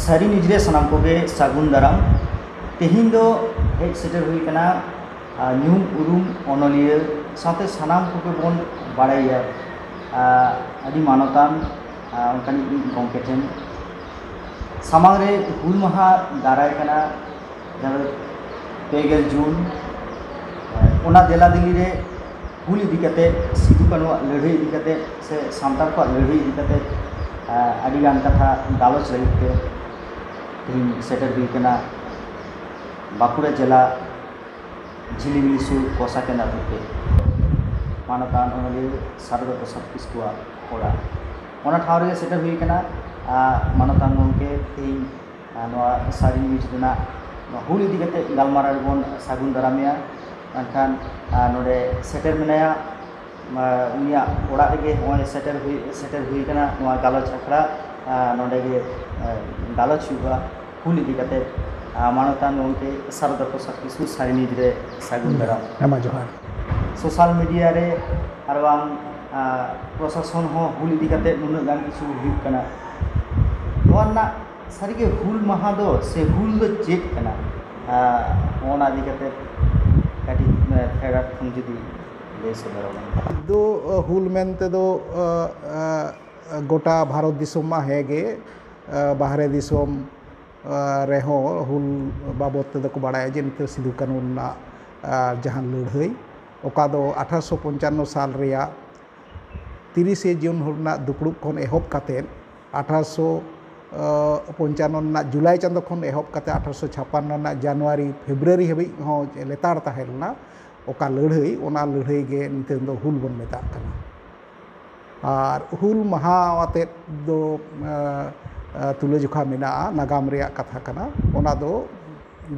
सारी निजरे सनाम कोगे सागुन दाराम तेहिं दो hedge shutter हुई कना न्यूम उरुम ओनोलिया साथे सनाम कोगे बोन बाड़ाया आदि मानवतान उनकानी गंकेटेन सामांगरे हुल महा दाराय कना जब 2 जून ओना देला दिल्ली रे हुल इदी कते सिदु कानु लड़ाई इदी कते से सान्ताल को लड़ाई इदी कते आदि गान कथा गालोच लगिते तीन सेटर हुई कना बाकुड़ा जिला झिलिमिली सुर कोसा के नाते मानवतान ओनोलिया सारदा प्रसाद किस्कुआ ओड़ा ओना ठाव रे सेटर हुई कना मानवतान गंके तीन नोआ सारी न्यूज रेना हुल इदी कते गालमारा बोन सागुन दारामिया अनखान नोडे सेटर मेनाया उनिया ओड़ा रे होय सेटर हुई कना नोआ गालोच अखड़ा नोडे गे गालोच हुआ हुल इदी कते मानवतान गंके सारदा प्रसाद किस्कु सारी न्यूज रे सागुन दाराम एमा जोहार सोशल मीडिया रे आरबां प्रशासन हो हुल इदी कते नुना गान किछु हुई कना नोना सारिगे हुल महा दो से हुल दो चेक कना ओना इदी कते काटी फेरा खन जुदी ले सदरबा दो हुल मेनते दो गोटा भारत दिसोम मा हेगे बाहरे दिसोम रेहो हुल बाबत ते को बाड़ाय जे निते सिदु कानून ना जहां लड़ाई ओका दो 1895 साल रिया 30 जून हुलना दुपड़ुब खन एहब काते 1895 ना जुलाई चांदो खन एहब काते 1856 ना जनवरी फेब्रुआरी हबी हो लेतार ताहेलना ओका लड़ाई ओना लड़ाई गे निते दो हुल बन मेता कना और हुल महा वाते दो तुलजुखा मेना नागाम रिया कथा कना ओना दो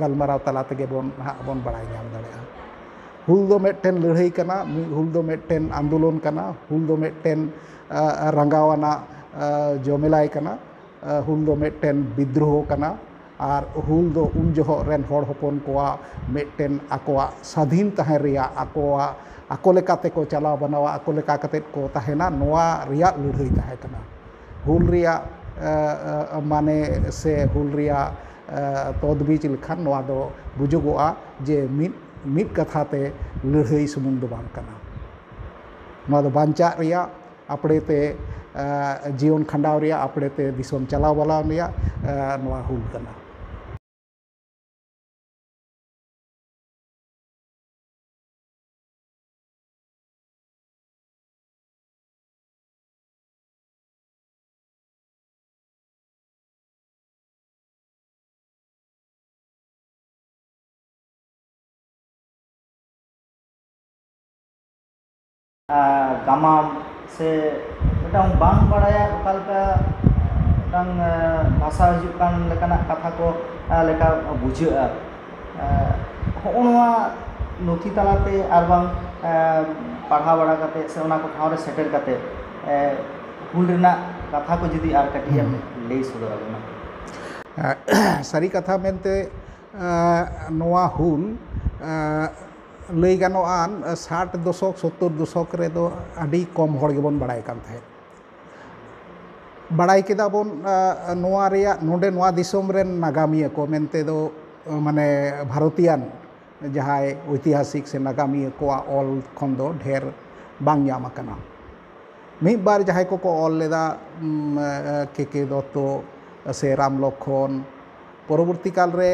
गलमाराव तला तेगे बोन हा बोन बड़ाय नाम दाड़ेया हुल दो मेटेन लड़ाई कना हुल दो मेटेन आंदोलन कना हुल दो मेटेन रंगावाना जमेलाय कना हुल दो मेटेन विद्रोह कना और हुल दो उन जोहो रेन होड़ होपन कोआ मेटेन आकोआ स्वाधीन तहे रिया आकोआ आको लेकाते को चलाव बनावा आको लेका कते को तहेना नोआ रिया लड़ाई तहे कना हुल रिया माने से हुल रिया तदबीज लेखान नोआ दो बुजुगोआ जे मिद कथाते लड़ाई सुमुंग दो बांग कना नोआ दो बांचा रिया आपड़ेते जीवन खंडाव रिया आपड़ेते दिसोम चलाव बलाव रिया नोआ हुल कना गामाम से मिटांग बांग बड़ाया ओकालका मिटांग भाषा हिजुकान लेकाना कथा को लेका बुझाआ होनवा नथि तालाते आरबां पढ़ा बड़ा कते से ओना को ठाव रे सेटल कते हुल रेना कथा को जदी आर कटिया ले सदरबना सारी कथा मेनते नोआ हुल लई गानोआन 60 दशक 70 दशक रे दो आडी कम हड़ गेबन बड़ाय कान थाहे बड़ाय केदा बोन नोआ रिया नोडे नोआ दिसोम रेन नागामिया को मेनते दो माने भारतीयान जहाय ऐतिहासिक से नागामिया को ऑल खन दो ढेर बांग याम कना मिद बार जहाय को ऑल लेदा के दत्तो से राम लखन परवर्ती काल रे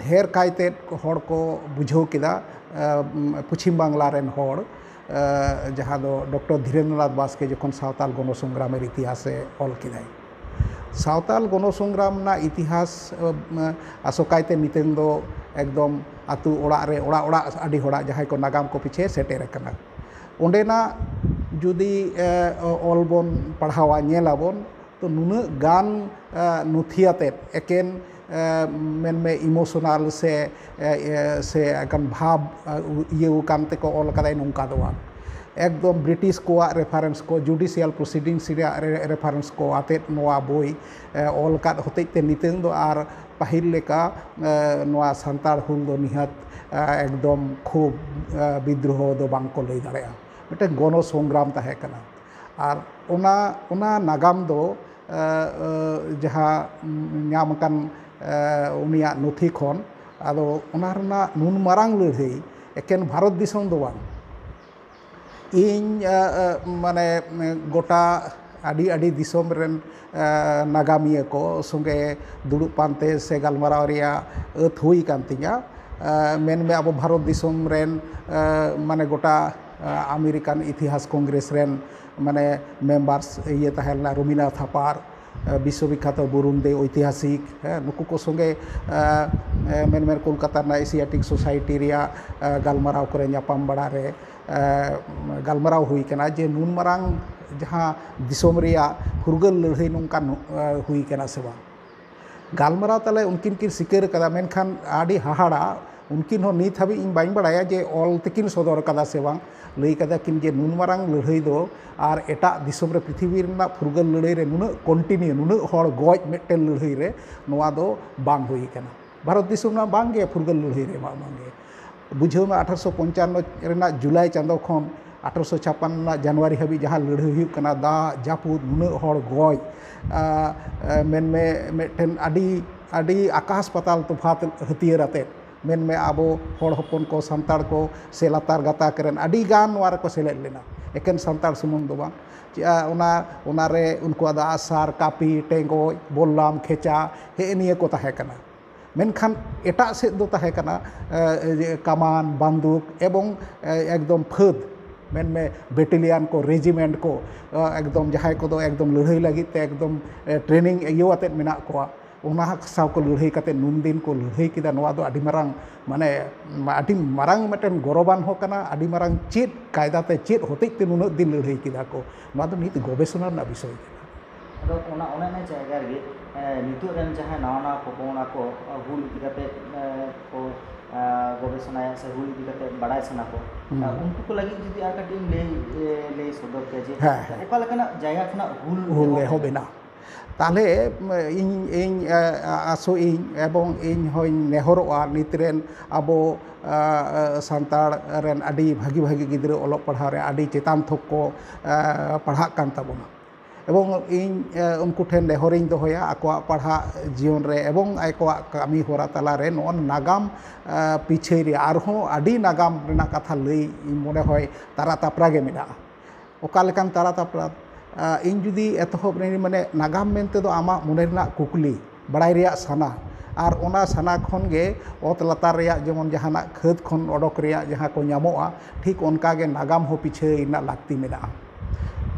ढेर कायते हड़ को बुझाव केदा पश्चिम बांगला रेन हड़ जहाँ दो डॉक्टर धीरेन्द्रनाथ बास्के जखन सावताल गणसंग्राम इतिहासे ऑल किदाय सावताल गणसंग्राम ना इतिहास आसोकायते नितें दो एकदम आतु ओड़ा रे ओड़ा ओड़ा आडी होड़ा जहाँ को नागाम को पीछे सेटेर कना ओंडेना जुदी ऑल बोन पढ़ावा नेलाबोन तो नुना गान नुथियाते एकेन मेन में इमोशनल से अकन भाव ये कानते को ऑल कदाय नौका दो एकदम ब्रिटिश को रेफरेंस को जुडिशियल प्रोसीडिंग्स रेफरेंस को आते नोआ बोई ऑल का होते नितें दो आर पाहिल लेका नोआ सांतार हुल दो निहत एकदम खूब विद्रोह दो बांग को लई दाड़ेया मिटे गण संग्राम ताहे कना और ओना नागाम दो जहाँ नाम अकान उनिया नथी खन आदो उना रना नुन मारांग लड़ाई एकेन भारत दिसम दो बांग इन माने गोटा आदि आदि दिसम रेन नागामिया को संगे दुड़ुब पानते से गालमाराव रिया अत हुई कान तिया मेन में अब भारत दिसम रेन माने गोटा अमेरिकन इतिहास कांग्रेस रेन माने मेम्बार्स ये तहलना रवीन्द्रनाथ थापार विश्वविख्यात बुरुंदे ऐतिहासिक नुकु को संगे मेन मेन कोलकाता ना एशियाटिक सोसाइटी रिया गालमाराव करे न्यापाम बड़ा रे गालमाराव हुई कना जे नुन मारांग जहाँ दिसोम रिया फुरगल लड़ाई नोंकान हुई कना से बांग गालमाराव तले उनकिन किन सिकर कदा मेनखान आडी हाहाड़ा उनकिन हो नीत हाबी इन बाइन बड़ाया जे ऑल तकिन सदर कदा से बांग लई कदा किन जे नुन मारांग लड़ाई दो और एटा दिसोम रे पृथ्वी रेना फुरगल लड़ाई रे नुन कंटिन्यू नुन हड़ गज मेटेल लड़ाई रे नोआ दो बांग हुई कना भारत दिसोम ना बांगे फुरगल लड़ाई रे बांगे बुझाव में 1855 रेना जुलाई चांदो खन 1856 जनवरी हाबी जहाँ लड़ाई हुई कना दा जापुद नुन हड़ गज मेन में मेटेन आडी आकाश पाताल तफात हथियार आते मेन में आबो हड़ हपन को सांताड़ को से लातार गाता करेन आडी गान नोआ को सेलेद लेना एकेन सांताड़ सुमुंग दो बांग उना रे उनको आदा आसार कापी टेंगो बोलाम खेचा हे निये को ताहे कना मेनखान एटा से दो ताहे कना कमान बंदूक एवं एकदम फद मेन में बेटेलियन को रेजिमेंट को एकदम जहां को दो एकदम लड़ाई लगी ते एकदम ट्रेनिंग इयोते मेना को उना साव को लड़ाई कते नुन दिन को लड़ाई किदा नोआ दो आडी मारांग माने आडी मारांग मेटन गौरवान हो कना आडी मारांग चेत कायदा ते चेत होते ते नुन दिन लड़ाई किदा को नोआ दो नित गवेषणा ना विषय अदो ओना ओना ने जायगा रे नितु रेन जहां नावा नावा पपोना को हुल इदि कते को गवेषणा से हुल इदि कते बड़ाय सना को उनको को लगी जदि आर कटिंग ले सदर के जे ओका लेकना जायगा खना हुल ले हो बेना ताले इन आसो इन एवं इन होय नेहरोआ नितरेन अबो सांताड़ रेन आडी भागी भागी गिद्रे ओलो पढ़ा रे आडी चेतान थोक को पढ़ा कान ताबोना एवं इन उनको ठेन नेहरिंग दोहया आकोआ पढ़ा जीवन रे एवं आकोआ कामी होरा तला रे नोन नागाम पीछे रे आरहों आडी नागाम रेना कथा लई मने होय तारा तापरा गे मेना ओका लेकान तारा तापरा इन जुदी एतहब रे माने नागाम मेनते दो आमा मने रेना कुकली बड़ाई रिया साना और ओना साना खन गे ओत लातार रिया जेमन जहाना खत खन ओडक रिया जहां को ᱧᱟᱢᱚᱜᱼᱟ ठीक ओनका गे नागाम हो पीछे इना लागती मेना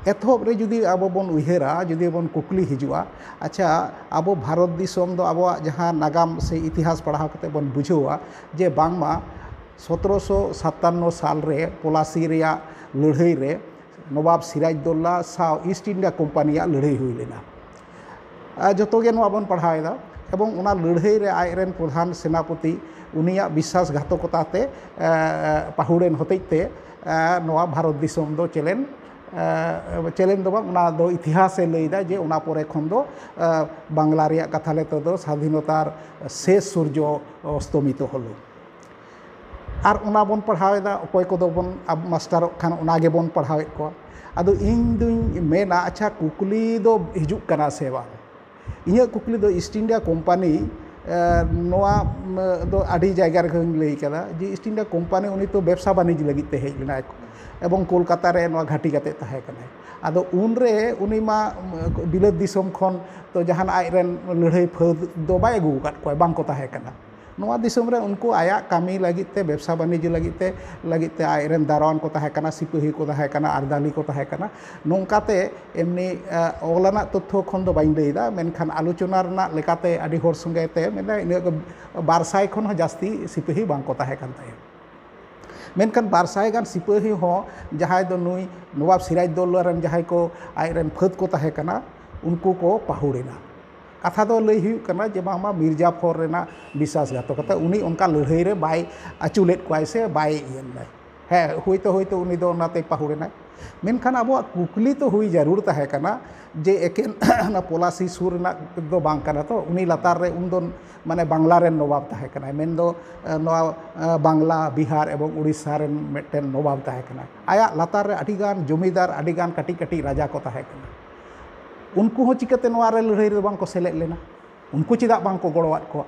एतहब रे जुदी आबो बोन उयहरा जुदी बोन कुकली हिजुआ अच्छा आबो भारत दिसोम दो आबो जहां नागाम से इतिहास पढ़ाव कते बोन बुझेवा जे बांगमा 1757 साल रे पलासी रिया लड़ाई रे नवाब सिराजदौल्ला साव ईस्ट इंडिया कंपनी लड़ाई हुई लेना जोतोगे नवा बन पढ़ाएदा एवं उना लड़ाई रे आयरेन प्रधान सेनापति उनिया विश्वासघातकताते पाहुड़ेन होतेते नवा भारत दिसोम दो चैलेंज दो बांग उना दो इतिहास लैदा जे उना परे खन दो बांग्ला रिया कथा लेते दो स्वाधीनतार शेष सूर्य अस्तमित हलो और उना बन पढ़ावेदा अकय को दो बन अब मास्टर खान उनागे बन पढ़ावे को अदो इन दुई मेना अच्छा कुकली दो हिजुक कना से बा इया कुकली दो ईस्ट इंडिया कंपनी नोआ दो आडी जायगा रे लई कदा जे ईस्ट इंडिया कंपनी उनी तो व्यवसा वाणिज्य लगी ते हेज लेना एवं कोलकाता रे नोआ घाटी कते ताहे कना आदो उन रे उनी मा बिलात दिसोम खन तो जहान आयरेन लड़ाई फद दो बाय अगु काट को बांग को ताहे कना नोआ दिसोम रे उनको आया कामी लगिते व्यवसा वाणिज्य लगिते आयरेन दारोआन को ताहे कना सिपाही को ताहे कना आरदाली को ताहे कना नोंकाते एमनी ओलाना तथ्य खन दो बाइन लैदा मेनखान आलोचना रना लेकाते आडी होर संगेते मेना इन 200 खन जास्ती सिपाही बांग को ताहे कन ताय मेनखान 200 गान सिपाही हो जहाय दो नुई नवाब सिराजदौल्ला रन जहाय को आयरेन फद को ताहे कना उनको को पाहुड़ेना कथा दो लई हुई कना जे बामा मिर्जाफर रेना विश्वासघातकता उनी उनका लड़ाई रे बाय अचुलेट कोय से बाय इयननाय है होइतो उनी दो नाते पाहुड़ेना मेनखान अब कुकली तो हुई जरूर ताहे कना जे एकेन ना पलासी सुर ना दो बांग कना तो उनी लातार रे उन दो माने बांग्ला रेन नवाब ताहे कना मेन दो नवा बांग्ला बिहार एवं उड़ीसा रेन मेटेन नवाब ताहे कना आया लातार रे अडिगान जमीदार अडिगान कटी कटी राजा को ताहे कना उनको हो चिकाते नोआ रे लड़ाई रे बांग को सेलेद लेना उनको चिदा बांग को गड़वाद को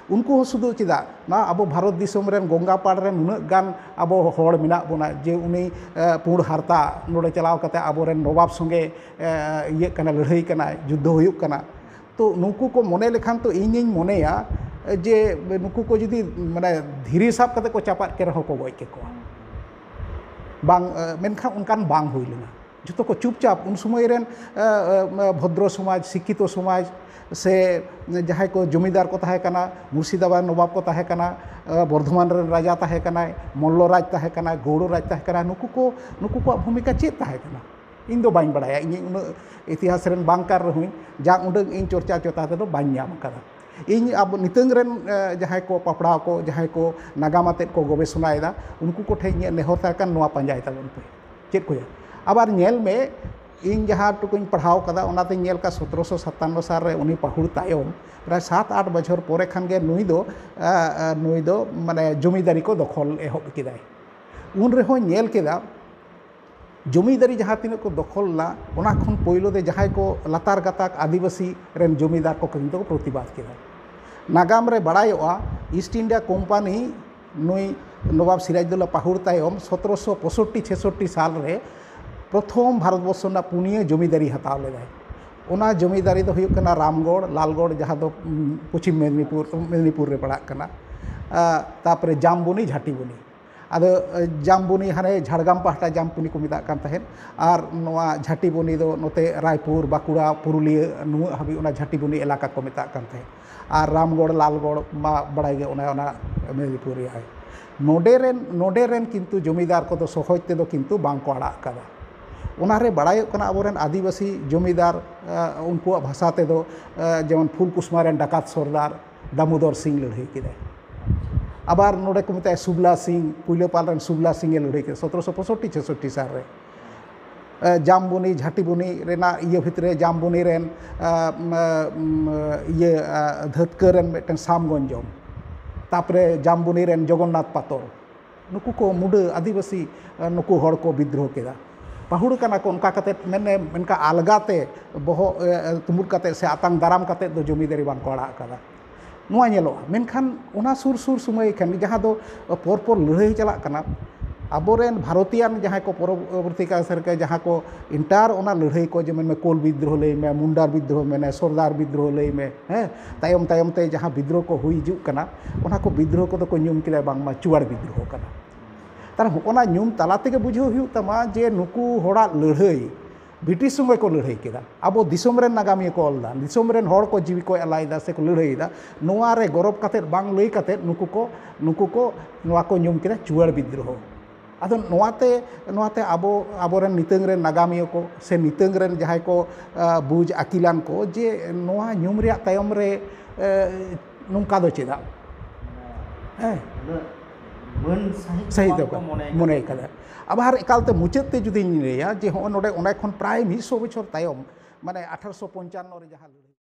उनको हो सुदु चिदा ना अब भारत दिसोम रेन गंगापाड़ रेन उन्ना गान अब हड़ मेना बोना जे उनी पुड़ हारता नोड़े चलाव कते अब रेन नवाब संगे ये कना लड़ाई कना युद्ध हुयुग कना तो नुकू को मने लेखान तो इᱧ मनेया जे नुकू को जुदी माने धीरे साब कते को चापात के रहो को गय के को बांग मेनखान उनकान बांग हुई लेना जो को चुपचाप उन समय रेन भद्र समाज शिक्षित समाज से जहाँ को जमीदार को तहे कना मुर्शिदाबाद नवाब को तहे कना बर्धमान रेन राजा तहे कना मल्ल राज तहे कना गौड़ राज तहे कना नुकू को भूमिका चेत तहे कना इन दो बाइन बड़ाया इन उन इतिहास रेन बांकार रहुई जा उडंग इन चर्चा चोता ते दो बाइन नाम कदा इन अब नितंग रेन जहाँ को पपड़ा को जहाँ को नागामाते को गवेषणाएदा उनको को ठे नेहरता कान नोआ पंजाय ताबन पे चेत को आबार नेल में इन जहाँ टुकुन पढ़ाव कदा उनाते नेल का 1757 साल रे उनी पहुड़ तायम प्राय 7-8 बछर पोरे खान गे नुई दो माने जमीदारी को दखल एहब किदाय उन रेहो नेल केदा जमीदारी जहाँ तीन को दखल ला उना खन पहलो दे जहाँ को लातार गाताक आदिवासी रेन जमीदार को किंतु को प्रतिबाद किदा नागाम रे बड़ायोआ ईस्ट इंडिया कोम्पानी नुई नवाब सिराजुद्दौला पहुड़ तायम 1765-66 साल रे प्रथम भारतवर्ष ना पुनिया जमीदारी हताव लेदाय उना जमीदारी दो हुयुग कना रामगढ़ लालगढ़ जहाँ दो पश्चिम मेदिनीपुर रे पड़ा कना तापरे जामबुनी झाटीबुनी आदो जामबुनी हाने झाड़गाम पहाटा जामबुनी को मिदा कान तहेन आर नोआ झाटीबुनी दो नोते रायपुर बाकुड़ा पुरुलिया नुआ हाबी उना झाटीबुनी इलाका को मिदा कान तहेन आर रामगढ़ लालगढ़ मा बड़ाई गे उना मेदिनीपुर आय नोडे रेन किंतु जमीदार को दो सहज ते दो किंतु बांग को आड़ा कदा उनारे बड़ाई कना अबोरेन आदिवासी जमीदार उनको भाषा ते दो जेमन फुलकुसमा रेन डाकात सरदार दामोदर सिंह लड़ाई किदा आबार नोडे को मिताय सुबला सिंह पुइलेपाल रेन सुबला सिंह लड़ाई के 1765-66 साल रे जामबुनी झाटीबुनी रेना इये भितरे जामबुनी रेन इये धतकर रेन मेटन सामगंजम तापरे जामबुनी रेन जगन्नाथ पातर नुकू को मुडे आदिवासी नुकू हड़ को विद्रोह केदा पहुड़ कना को उनका कते मेने मेनका अलगाते बहो तुमुर कते से आतंग दाराम कते दो जमीदारी बांग को आड़ा कदा नुआ नेलोआ मेनखान उना सुर समय खान जहाँ दो पर लड़ाई चला कना अबोरेन भारतीयान जहाँ को परवर्ती काल सरके जहाँ को इंटार उना लड़ाई को जेमन में कोल विद्रोह लई में मुंडार विद्रोह में सरदार विद्रोह लई में हैं तायम तायम ते जहाँ विद्रोह को हुई हिजुग कना उना को विद्रोह को तो को न्यूम किदा बांगमा चुवाड़ विद्रोह कना तार होना न्यूम तला तेगे बुझो हुई तमा जे नुकू होड़ा लड़ाई ब्रिटिश संगे को लड़ाई केदा अब दिसोम रेन नागामिया को अलदा दिसोम रेन हड़ को जीवी को एलाइदा से को लड़ाईदा नोआ रे गौरव कते बांग लई कते नुकू को नोआ को न्यूम केदा चुवाड़ विद्रोह आदो नोआते आबोरेन नितंग रेन नागामिया को से नितंग रेन जहाँ को बुझ आकिलान को जे नोआ न्यूम रे तायम रे नुंका दो चेदा सही दो मने कदा आबार एकालते मुचादते जुदी लैया जे हो नोडे ओना खन प्राय 100 बछर तायम माने 1855 रे जहाँ